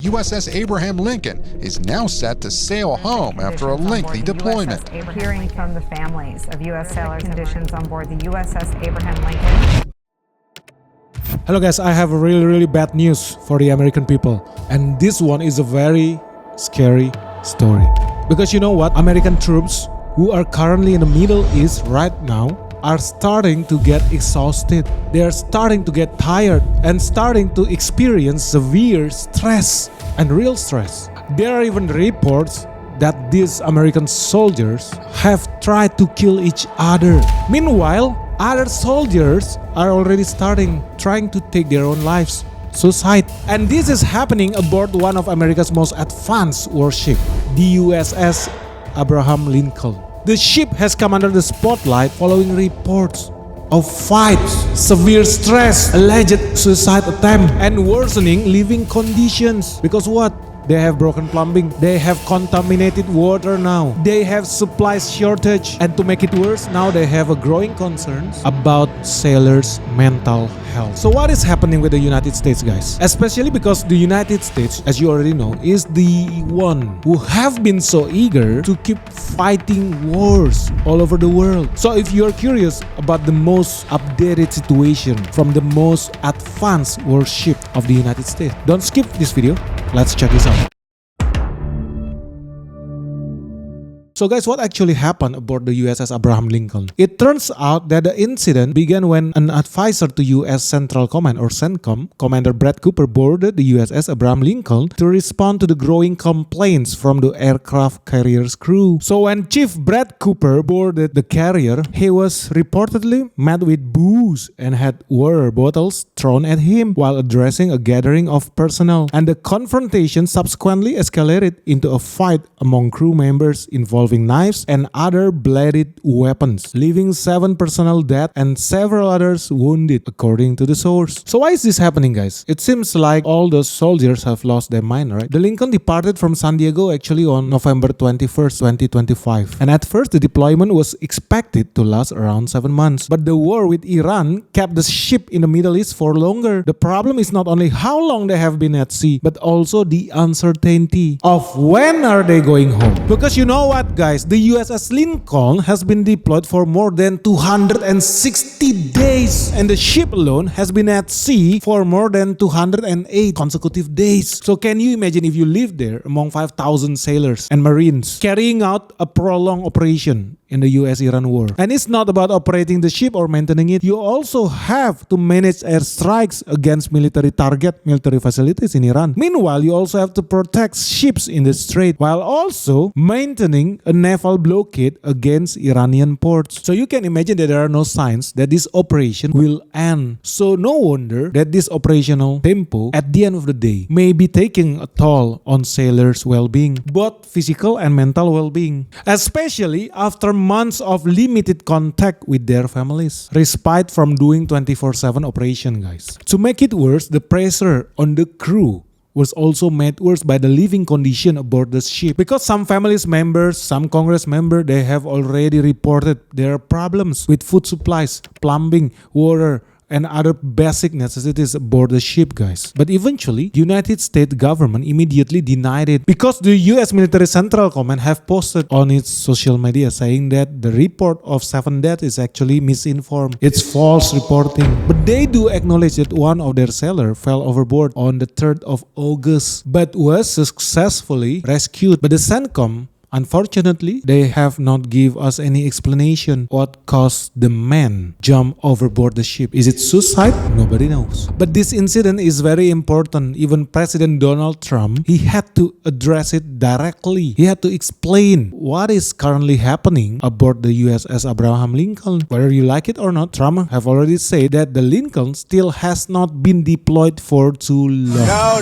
USS Abraham Lincoln is now set to sail home after a lengthy deployment. Hearing from the families of U.S. sailors, conditions on board the USS Abraham Lincoln. Hello guys, I have a really bad news for the American people, and this one is a very scary story. Because you know what, American troops who are currently in the Middle East right now are starting to get exhausted. They are starting to get tired and starting to experience severe stress and real stress. There are even reports that these American soldiers have tried to kill each other. Meanwhile, other soldiers are already trying to take their own lives. Suicide. And this is happening aboard one of America's most advanced warship, the USS Abraham Lincoln. The ship has come under the spotlight following reports of fights, severe stress, alleged suicide attempt, and worsening living conditions. Because what? They have broken plumbing, they have contaminated water now, they have supply shortage, and to make it worse, now they have a growing concerns about sailors' mental health. So what is happening with the United States, guys? Especially because the United States, as you already know, is the one who have been so eager to keep fighting wars all over the world. So if you're curious about the most updated situation from the most advanced warship of the United States, don't skip this video. Let's check this out. So guys, what actually happened aboard the USS Abraham Lincoln? It turns out that the incident began when an advisor to US Central Command or CENTCOM, Commander Brad Cooper, boarded the USS Abraham Lincoln to respond to the growing complaints from the aircraft carrier's crew. So when Chief Brad Cooper boarded the carrier, he was reportedly met with boos and had water bottles thrown at him while addressing a gathering of personnel. And the confrontation subsequently escalated into a fight among crew members involving knives and other bladed weapons, leaving 7 personnel dead and several others wounded, according to the source. So why is this happening, guys? It seems like all those soldiers have lost their mind, right? The Lincoln departed from San Diego actually on November 21st, 2025. And at first, the deployment was expected to last around 7 months. But the war with Iran kept the ship in the Middle East for longer. The problem is not only how long they have been at sea, but also the uncertainty of when are they going home. Because you know what, guys, the USS Lincoln has been deployed for more than 260 days, and the ship alone has been at sea for more than 208 consecutive days. So can you imagine if you live there among 5,000 sailors and marines carrying out a prolonged operation in the US-Iran war? And it's not about operating the ship or maintaining it. You also have to manage airstrikes against military facilities in Iran. Meanwhile, you also have to protect ships in the strait while also maintaining a naval blockade against Iranian ports. So you can imagine that there are no signs that this operation will end. So no wonder that this operational tempo at the end of the day may be taking a toll on sailors' well-being, both physical and mental well-being, especially after months of limited contact with their families, respite from doing 24/7 operation, guys. To make it worse, the pressure on the crew was also made worse by the living condition aboard the ship. Because some families members, some Congress members, they have already reported their problems with food supplies, plumbing, water, and other basic necessities aboard the ship, guys. But eventually, United States government immediately denied it because the US Military Central Command have posted on its social media saying that the report of 7 deaths is actually misinformed. It's false reporting. But they do acknowledge that one of their sailors fell overboard on the 3rd of August but was successfully rescued. But the CENTCOM, unfortunately, they have not give us any explanation what caused the man jump overboard the ship. Is it suicide? Nobody knows. But this incident is very important. Even President Donald Trump, he had to address it directly. He had to explain what is currently happening aboard the USS Abraham Lincoln. Whether you like it or not, Trump have already said that the Lincoln still has not been deployed for too long. No.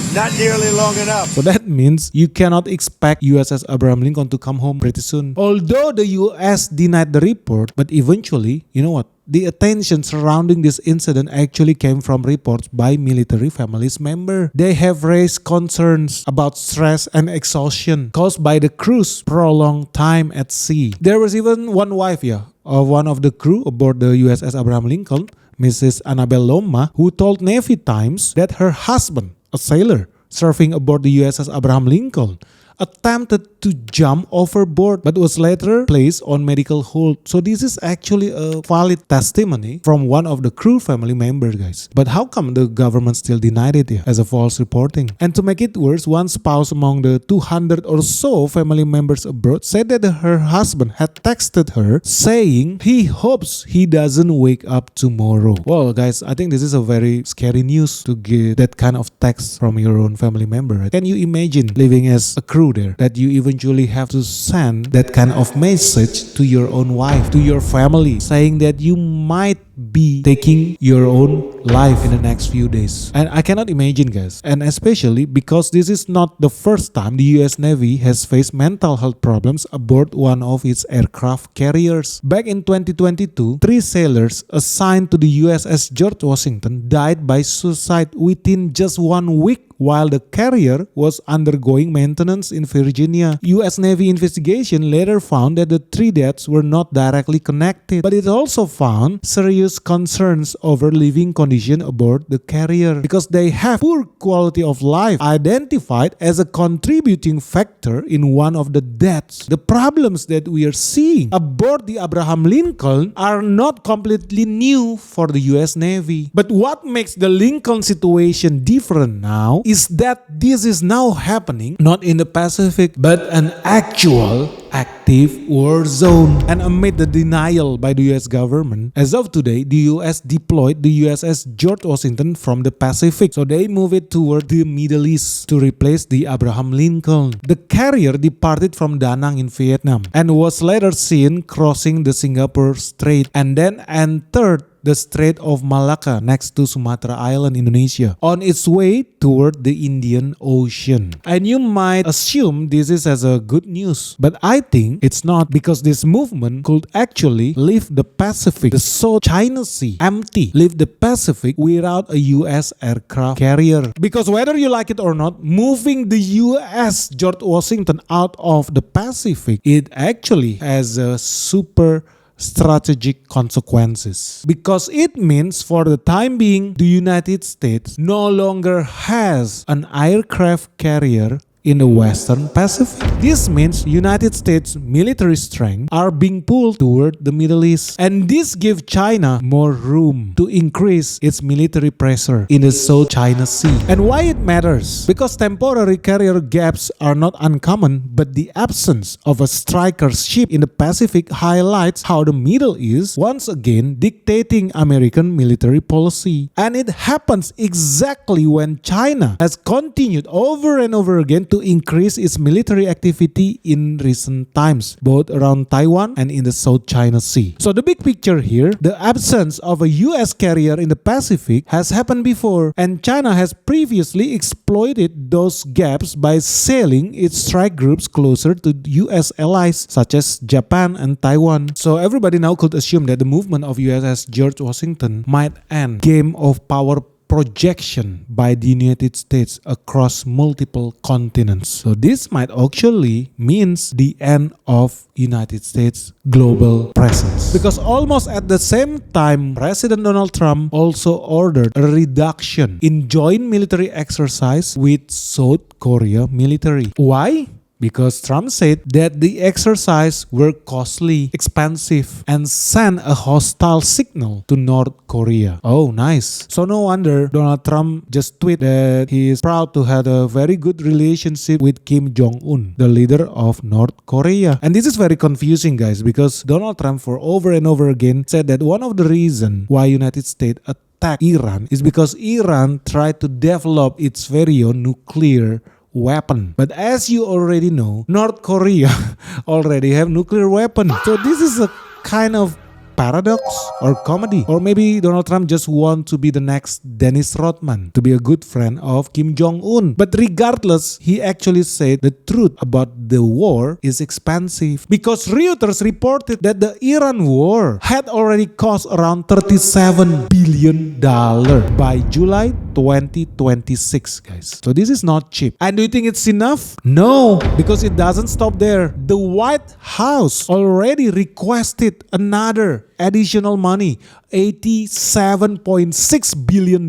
Not nearly long enough. So that means you cannot expect USS Abraham Lincoln to come home pretty soon. Although the US denied the report, but eventually, you know what? The attention surrounding this incident actually came from reports by military families members. They have raised concerns about stress and exhaustion caused by the crew's prolonged time at sea. There was even one wife of one of the crew aboard the USS Abraham Lincoln, Mrs. Annabelle Loma, who told Navy Times that her husband, a sailor, serving aboard the USS Abraham Lincoln attempted to jump overboard but was later placed on medical hold. So this is actually a valid testimony from one of the crew family members, guys. But how come the government still denied it as a false reporting? And to make it worse, one spouse among the 200 or so family members abroad said that her husband had texted her saying he hopes he doesn't wake up tomorrow. Well, guys, I think this is a very scary news to get that kind of text from your own family member. Right? Can you imagine living as a crew there, that you eventually have to send that kind of message to your own wife, to your family, saying that you might be taking your own life in the next few days? And I cannot imagine, guys, and especially because this is not the first time the US Navy has faced mental health problems aboard one of its aircraft carriers. Back in 2022, 3 sailors assigned to the USS George Washington died by suicide within just 1 week while the carrier was undergoing maintenance in Virginia. US Navy investigation later found that the 3 deaths were not directly connected, but it also found serious concerns over living condition aboard the carrier because they have poor quality of life identified as a contributing factor in one of the deaths. The problems that we are seeing aboard the Abraham Lincoln are not completely new for the US Navy. But what makes the Lincoln situation different now is that this is now happening not in the Pacific but an actual active war zone. And amid the denial by the US government, as of today, the US deployed the USS George Washington from the Pacific. So they move it toward the Middle East to replace the Abraham Lincoln. The carrier departed from Da Nang in Vietnam and was later seen crossing the Singapore Strait and then entered the Strait of Malacca next to Sumatra Island, Indonesia, on its way toward the Indian Ocean. And you might assume this is as a good news, but I think it's not, because this movement could actually leave the Pacific, the South China Sea, empty, leave the Pacific without a US aircraft carrier. Because whether you like it or not, moving the US George Washington out of the Pacific, it actually has a super strategic consequences, because it means for the time being the United States no longer has an aircraft carrier in the Western Pacific. This means United States military strength are being pulled toward the Middle East, and this gives China more room to increase its military pressure in the South China Sea. And why it matters? Because temporary carrier gaps are not uncommon, but the absence of a striker ship in the Pacific highlights how the Middle East once again dictating American military policy. And it happens exactly when China has continued over and over again to increase its military activity in recent times, both around Taiwan and in the South China Sea. So the big picture here, the absence of a US carrier in the Pacific has happened before, and China has previously exploited those gaps by sailing its strike groups closer to US allies such as Japan and Taiwan. So everybody now could assume that the movement of USS George Washington might end game of power projection by the United States across multiple continents. So this might actually means the end of United States global presence. Because almost at the same time, President Donald Trump also ordered a reduction in joint military exercise with South Korea military. Why? Because Trump said that the exercise were costly, expensive, and sent a hostile signal to North Korea. Oh, nice. So no wonder Donald Trump just tweeted that he is proud to have a very good relationship with Kim Jong-un, the leader of North Korea. And this is very confusing, guys, because Donald Trump for over and over again said that one of the reasons why United States attacked Iran is because Iran tried to develop its very own nuclear weapon. But as you already know, North Korea already have nuclear weapon. So this is a kind of paradox or comedy. Or maybe Donald Trump just want to be the next Dennis Rodman, to be a good friend of Kim Jong-un. But regardless, he actually said the truth about the war is expensive. Because Reuters reported that the Iran war had already cost around $37 billion by July 2026, guys. So this is not cheap. And do you think it's enough? No, because it doesn't stop there. The White House already requested another additional money, $87.6 billion,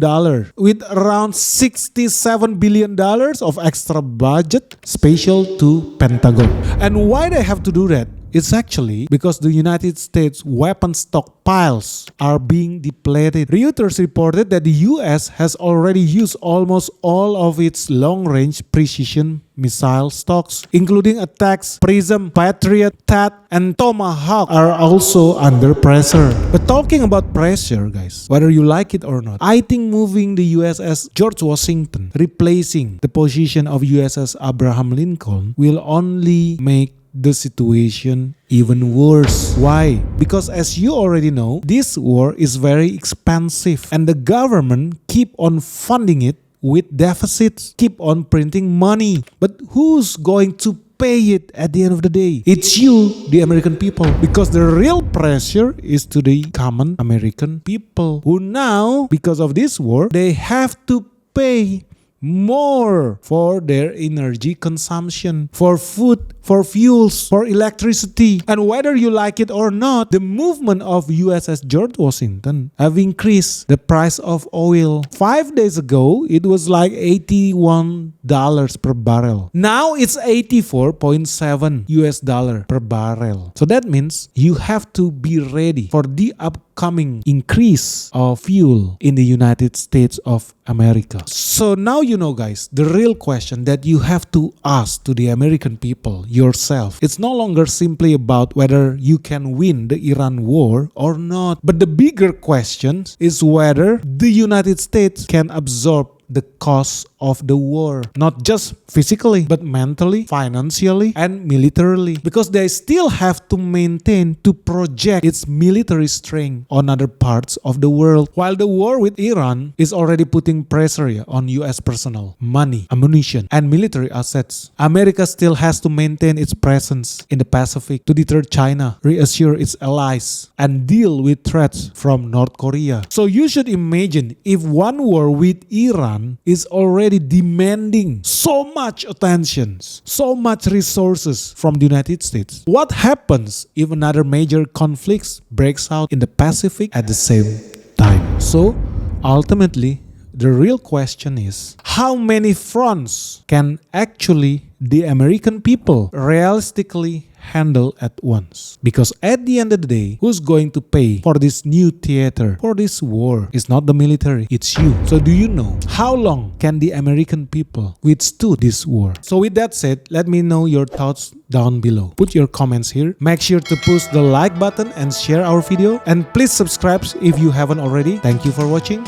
with around $67 billion of extra budget special to Pentagon. And why they have to do that? It's actually because the United States weapon stockpiles are being depleted. Reuters reported that the US has already used almost all of its long-range precision missile stocks, including attacks, Prism, Patriot, THAAD, and Tomahawk are also under pressure. But talking about pressure, guys, whether you like it or not, I think moving the USS George Washington, replacing the position of USS Abraham Lincoln, will only make the situation even worse. Why? Because as you already know, this war is very expensive and the government keep on funding it with deficits, keep on printing money. But who's going to pay it at the end of the day? It's you, the American people, because the real pressure is to the common American people who now, because of this war, they have to pay more for their energy consumption, for food, for fuels, for electricity. And whether you like it or not, the movement of USS George Washington have increased the price of oil. 5 days ago, it was like $81 per barrel. Now it's $84.7 US per barrel. So that means you have to be ready for the upcoming increase of fuel in the United States of America. So now you know, guys, the real question that you have to ask to the American people yourself. It's no longer simply about whether you can win the Iran war or not. But the bigger question is whether the United States can absorb the cost of the war, not just physically, but mentally, financially, and militarily, because they still have to maintain to project its military strength on other parts of the world. While the war with Iran is already putting pressure on US personnel, money, ammunition, and military assets, America still has to maintain its presence in the Pacific to deter China, reassure its allies, and deal with threats from North Korea. So you should imagine if one war with Iran is already demanding so much attention, so much resources from the United States. What happens if another major conflict breaks out in the Pacific at the same time? So ultimately, the real question is, how many fronts can actually the American people realistically handle at once? Because at the end of the day, who's going to pay for this new theater, for this war? It's not the military, it's you. So do you know how long can the American people withstood this war? So with that said, let me know your thoughts down below. Put your comments here. Make sure to push the like button and share our video. And please subscribe if you haven't already. Thank you for watching.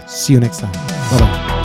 See you next time. Bye-bye.